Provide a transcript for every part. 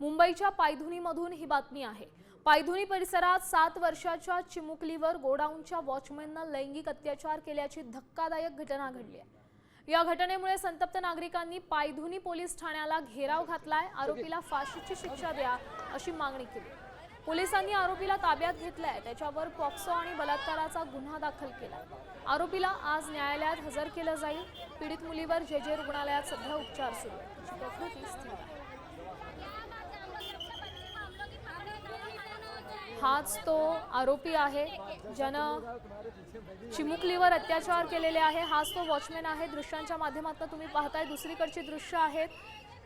मुंबईच्या पायधुनीमधून ही बातमी आहे। पायधुनी परिसरात 7 वर्षाच्या चिमुकलीवर गोडाऊनच्या वॉचमॅनने लैंगिक अत्याचार केल्याची धक्कादायक घटना घडली आहे। या घटनेमुळे संतप्त नागरिकांनी पायधुनी पोलीस ठाण्याला घेराव घातलाय। आरोपीला फाशीची शिक्षा द्या अशी मागणी केली। पोलिसांनी आरोपीला ताब्यात घेतलाय। त्याच्यावर पॉक्सो आणि बलात्काराचा गुन्हा दाखल केलाय। आरोपीला आज न्यायालयात हजर केलं जाईल। पीडित मुलीवर जे रुग्णालयात सध्या उपचार सुरू आहेत। तिची प्रकृती स्थिर आहे। हाच तो आरोपी आहे ज्यानं चिमुकलीवर अत्याचार केलेले आहे। हाच तो वॉचमॅन आहे। दृश्यांच्या माध्यमातून तुम्ही पाहताय दुसरीकडची दृश्य आहेत।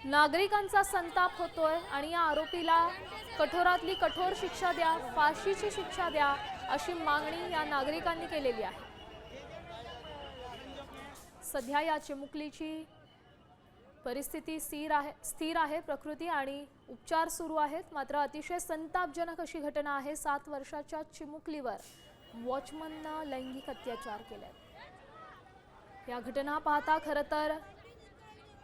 नागरिकांचा संताप होतोय आणि या आरोपीला कठोरातली कठोर शिक्षा द्या, फाशीची शिक्षा द्या अशी मागणी या नागरिकांनी केलेली आहे। सध्या या चिमुकलीची परिस्थिती स्थिर आहे प्रकृती आणि उपचार सुरू आहेत। मात्र अतिशय संतापजनक अशी घटना आहे। 7 वर्षाच्या चिमुकलीवर वॉचमनने लैंगिक अत्याचार केले। या घटना पाहता खरं तर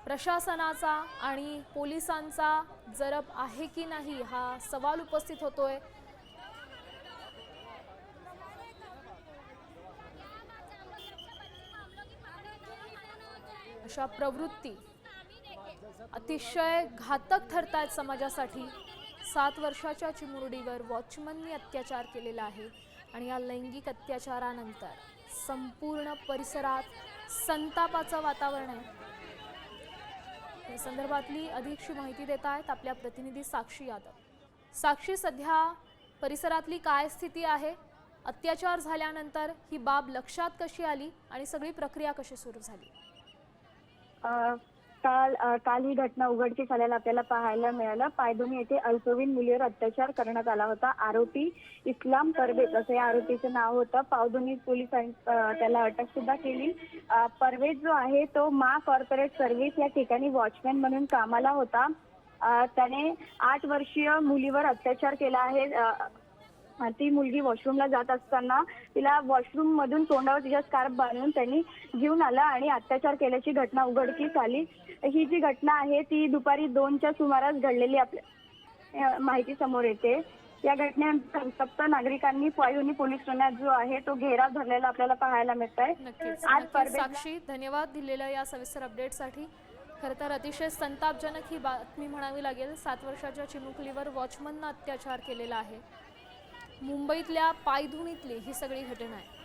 प्रशासनाचा आणि पोलिसांचा जरब आहे की नाही हा सवाल उपस्थित होतोय। अशा प्रवृत्ती अतिशय घातक ठरतात समाजासाठी। 7 वर्षाच्या चिमुरडीवर वॉचमनने अत्याचार केलेला आहे आणि या लैंगिक अत्याचारानंतर संपूर्ण परिसरात संतापाचं वातावरण आहे। या संदर्भातली अधिकची माहिती देत आहेत आपल्या प्रतिनिधी साक्षी यादव। साक्षी, सध्या परिसरातली काय स्थिती आहे? अत्याचार झाल्यानंतर ही बाब लक्षात कशी आली आणि सगळी प्रक्रिया कशी सुरू झाली? काल ही घटना उघडकीस आल्याला आपल्याला पाहायला मिळालं। पायधुनी येथे अल्पवयीन मुलीवर अत्याचार करण्यात आला होता। आरोपी इस्लाम परवेज असे या आरोपीचं नाव होतं। पायधुनी पोलिसांनी त्याला अटक सुद्धा केली। परवेज जो आहे तो मा कॉर्पोरेट सर्व्हिस या ठिकाणी वॉचमॅन म्हणून कामाला होता। त्याने 8 वर्षीय मुलीवर अत्याचार केला आहे। ती मुलगी वॉशरूमला जात असताना तिला वॉशरूम मधून तोंडावर तिच्या स्कार्फ बांधून त्यांनी घेऊन आला आणि अत्याचार केल्याची घटना उघडकीस आली। ही जी घटना आहे ती दुपारी 2च्या सुमारास घडलेली आपल्या माहिती समोर येते। या घटनेनंतर संतप्त नागरिकांनी पायधुनी पोलीस ठाण्यात जो आहे तो घेराव धरलेला आपल्याला पाहायला मिळत आहे। नक्कीच साक्षी, धन्यवाद दिलेल्या या सविस्तर अपडेटसाठी। खरं तर अतिशय संतापजनक ही बातमी म्हणावी लागेल। 7 वर्षाच्या चिमुकलीवर वॉचमनने अत्याचार केलेला आहे। मुंबईतल्या पायधुनीतली ही सगळी घटना आहे।